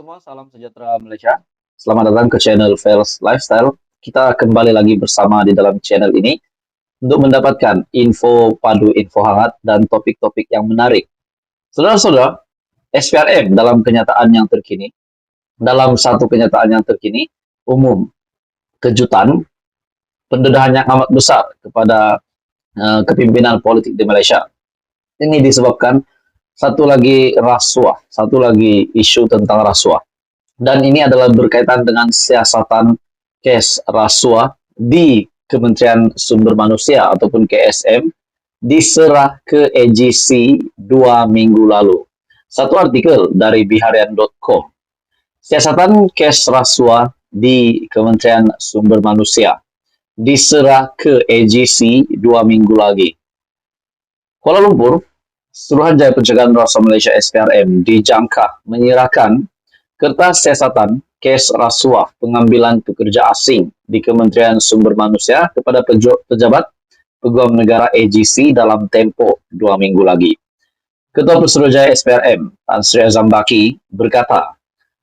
semua, salam sejahtera Malaysia. Selamat datang ke channel Fels Lifestyle. Kita kembali lagi bersama di dalam channel ini untuk mendapatkan info padu, info hangat, dan topik-topik yang menarik. Saudara-saudara, SPRM dalam satu kenyataan yang terkini, umum kejutan, pendedahan yang amat besar kepada kepimpinan politik di Malaysia. Ini disebabkan satu lagi isu tentang rasuah. Dan ini adalah berkaitan dengan siasatan kes rasuah di Kementerian Sumber Manusia ataupun KSM diserah ke AGC 2 minggu lalu. Satu artikel dari biharian.com. Siasatan kes rasuah di Kementerian Sumber Manusia diserah ke AGC 2 minggu lagi. Kuala Lumpur, Suruhanjaya Pencegahan Rasuah Malaysia SPRM dijangka menyerahkan kertas siasatan kes rasuah pengambilan pekerja asing di Kementerian Sumber Manusia kepada pejabat peguam negara AGC dalam tempo 2 minggu lagi. Ketua Pesuruhjaya SPRM, Tan Sri Azam Baki, berkata,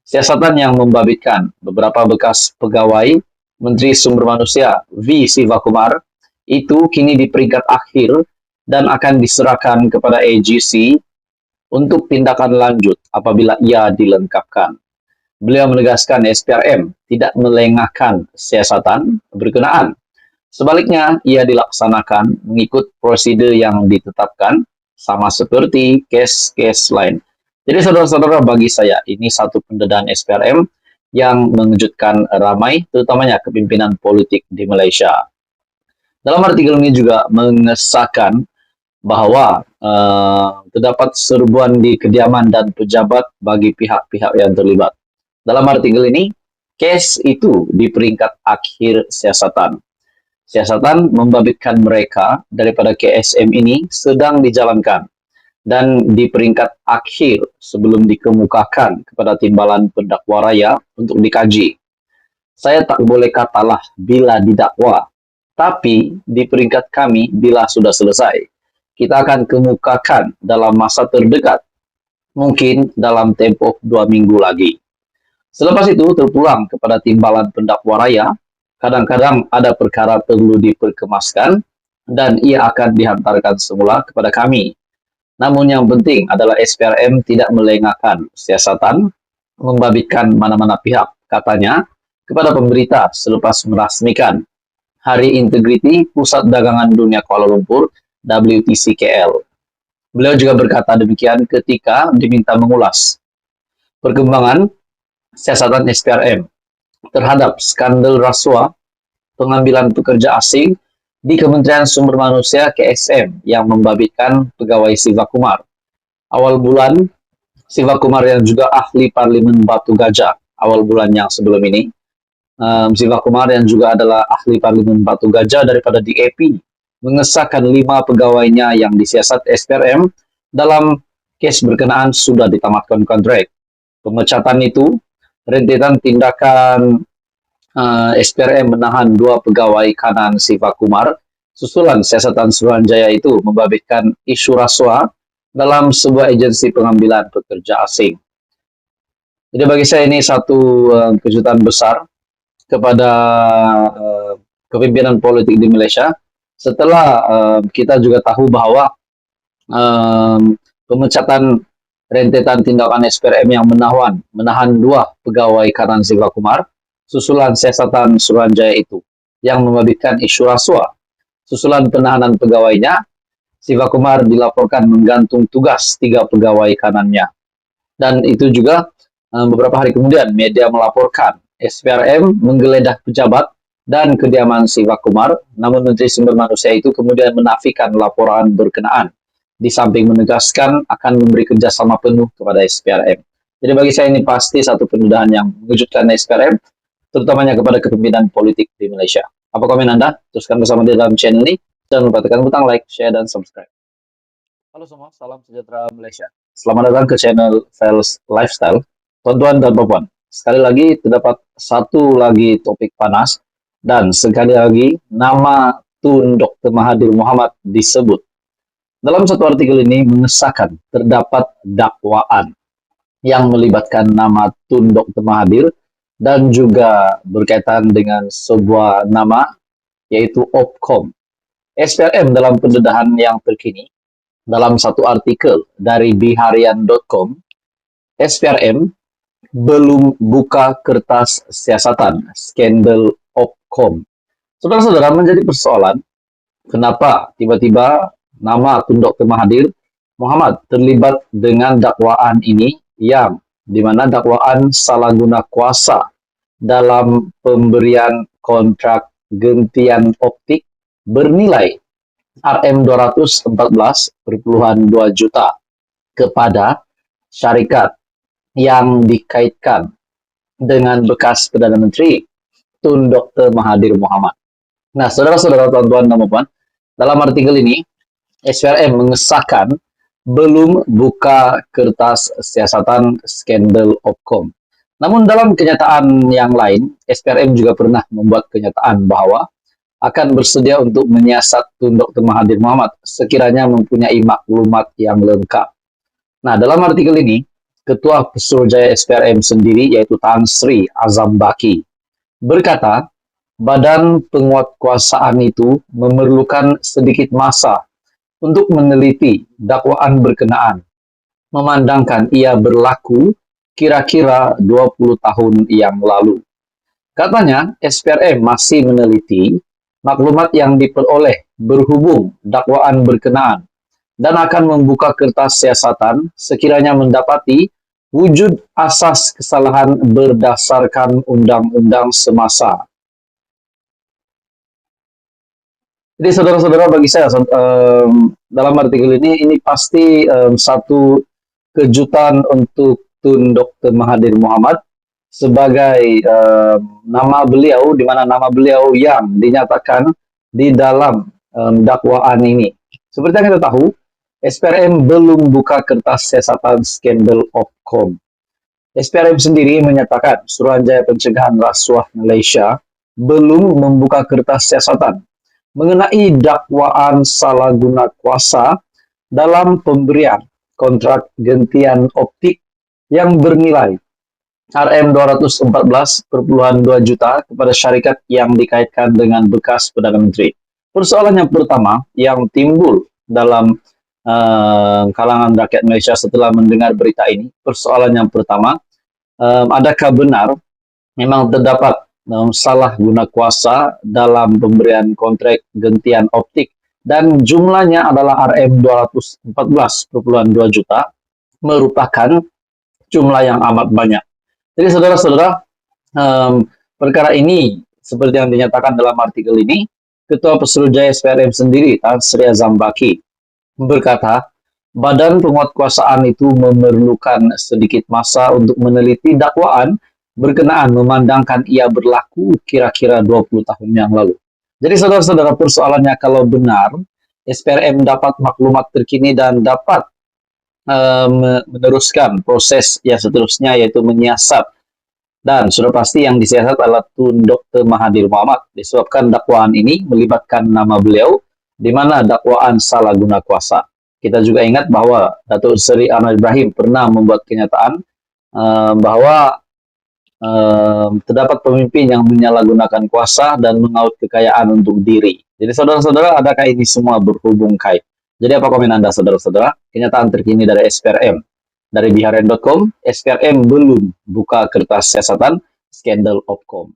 siasatan yang membabitkan beberapa bekas pegawai Menteri Sumber Manusia V. Sivakumar itu kini di peringkat akhir dan akan diserahkan kepada AGC untuk tindakan lanjut apabila ia dilengkapkan. Beliau menegaskan SPRM tidak melengahkan siasatan berkenaan. Sebaliknya, ia dilaksanakan mengikut prosedur yang ditetapkan sama seperti kes-kes lain. Jadi saudara-saudara, bagi saya ini satu pendedahan SPRM yang mengejutkan ramai, terutamanya kepimpinan politik di Malaysia. Dalam artikel ini juga mengesahkan bahwa terdapat serbuan di kediaman dan pejabat bagi pihak-pihak yang terlibat. Dalam artikel ini, kes itu di peringkat akhir siasatan. Siasatan membabitkan mereka daripada KSM ini sedang dijalankan dan di peringkat akhir sebelum dikemukakan kepada timbalan pendakwa raya untuk dikaji. Saya tak boleh katalah bila didakwa, tapi di peringkat kami bila sudah selesai. Kita akan kemukakan dalam masa terdekat, mungkin dalam tempoh 2 minggu lagi. Selepas itu terpulang kepada timbalan pendakwa raya, kadang-kadang ada perkara perlu diperkemaskan dan ia akan dihantarkan semula kepada kami. Namun yang penting adalah SPRM tidak melengahkan siasatan, membabitkan mana-mana pihak, katanya, kepada pemberita selepas merasmikan Hari Integriti Pusat Dagangan Dunia Kuala Lumpur WTC-KL. Beliau juga berkata demikian ketika diminta mengulas perkembangan siasatan SPRM terhadap skandal rasuah pengambilan pekerja asing di Kementerian Sumber Manusia KSM yang membabitkan pegawai Sivakumar. Awal bulan, Sivakumar yang juga ahli Parlimen Batu Gajah, awal bulan yang sebelum ini, Sivakumar yang juga adalah ahli Parlimen Batu Gajah daripada DAP, mengesahkan 5 pegawainya yang disiasat SPRM dalam kes berkenaan sudah ditamatkan kontrak. Pemecatan itu rentetan tindakan SPRM menahan 2 pegawai kanan Sivakumar susulan siasatan Suruhanjaya itu membabitkan isu rasuah dalam sebuah agensi pengambilan pekerja asing. Jadi bagi saya ini satu kejutan besar kepada kepimpinan politik di Malaysia setelah kita juga tahu bahwa pemecatan rentetan tindakan SPRM yang menahan 2 pegawai kanan Sivakumar susulan siasatan Suruhanjaya itu yang membabitkan isu rasuah. Susulan penahanan pegawainya, Sivakumar dilaporkan menggantung tugas 3 pegawai kanannya. Dan itu juga beberapa hari kemudian media melaporkan SPRM menggeledah pejabat dan kediaman Sivakumar, namun Menteri Sumber Manusia itu kemudian menafikan laporan berkenaan, di samping menegaskan akan memberi kerjasama penuh kepada SPRM. Jadi bagi saya ini pasti satu pendedahan yang mengejutkan SPRM, terutamanya kepada kepemimpinan politik di Malaysia. Apa komen Anda? Teruskan bersama di dalam channel ini. Jangan lupa tekan butang like, share, dan subscribe. Halo semua, salam sejahtera Malaysia. Selamat datang ke channel Fels Lifestyle. Tuan-tuan dan puan, sekali lagi terdapat satu lagi topik panas, dan sekali lagi nama Tun Dr. Mahathir Mohamad disebut. Dalam satu artikel ini mengesahkan terdapat dakwaan yang melibatkan nama Tun Dr. Mahathir dan juga berkaitan dengan sebuah nama yaitu Opcom. SPRM dalam pendedahan yang terkini, dalam satu artikel dari biharian.com, SPRM belum buka kertas siasatan skandal Opcom. Saudara-saudara, menjadi persoalan kenapa tiba-tiba nama Tun Dr. Mahathir Muhammad terlibat dengan dakwaan ini yang dimana dakwaan salah guna kuasa dalam pemberian kontrak gentian optik bernilai Rp214,2 juta kepada syarikat yang dikaitkan dengan bekas Perdana Menteri Tun Dr. Mahathir Muhammad. Nah, saudara-saudara, tuan-tuan dan puan, dalam artikel ini SPRM mengesahkan belum buka kertas siasatan skandal Opcom. Namun dalam kenyataan yang lain, SPRM juga pernah membuat kenyataan bahwa akan bersedia untuk menyiasat Tun Dr. Mahathir Muhammad sekiranya mempunyai maklumat yang lengkap. Nah, dalam artikel ini, Ketua Pesuruhjaya SPRM sendiri, yaitu Tan Sri Azam Baki, berkata, badan penguatkuasaan itu memerlukan sedikit masa untuk meneliti dakwaan berkenaan, memandangkan ia berlaku kira-kira 20 tahun yang lalu. Katanya, SPRM masih meneliti maklumat yang diperoleh berhubung dakwaan berkenaan dan akan membuka kertas siasatan sekiranya mendapati wujud asas kesalahan berdasarkan undang-undang semasa. Jadi saudara-saudara, bagi saya dalam artikel ini pasti satu kejutan untuk Tun Dr. Mahathir Muhammad sebagai nama beliau, di mana nama beliau yang dinyatakan di dalam dakwaan ini. Seperti yang kita tahu, SPRM belum buka kertas siasatan skandal Opcom. SPRM sendiri menyatakan Suruhanjaya Pencegahan Rasuah Malaysia belum membuka kertas siasatan mengenai dakwaan salah guna kuasa dalam pemberian kontrak gentian optik yang bernilai Rp214,2 juta kepada syarikat yang dikaitkan dengan bekas Perdana Menteri. Persoalan yang pertama yang timbul dalam kalangan rakyat Malaysia setelah mendengar berita ini, persoalan yang pertama, adakah benar memang terdapat salah guna kuasa dalam pemberian kontrak gentian optik dan jumlahnya adalah Rp214,2 juta, merupakan jumlah yang amat banyak. Jadi saudara-saudara, perkara ini seperti yang dinyatakan dalam artikel ini, Ketua Pesuruhjaya SPRM sendiri, Tan Sri Azam Baki, berkata, badan penguatkuasaan itu memerlukan sedikit masa untuk meneliti dakwaan berkenaan memandangkan ia berlaku kira-kira 20 tahun yang lalu. Jadi saudara-saudara, persoalannya kalau benar SPRM dapat maklumat terkini dan dapat meneruskan proses yang seterusnya, yaitu menyiasat, dan sudah pasti yang disiasat adalah Tun Dr. Mahathir Muhammad disebabkan dakwaan ini melibatkan nama beliau, di mana dakwaan salah guna kuasa. Kita juga ingat bahwa Datuk Seri Anwar Ibrahim pernah membuat kenyataan bahwa terdapat pemimpin yang menyalahgunakan kuasa dan mengaut kekayaan untuk diri. Jadi saudara-saudara, adakah ini semua berhubung kait? Jadi apa komen Anda saudara-saudara? Kenyataan terkini dari SPRM. Dari biharian.com, SPRM belum buka kertas siasatan skandal Opcom.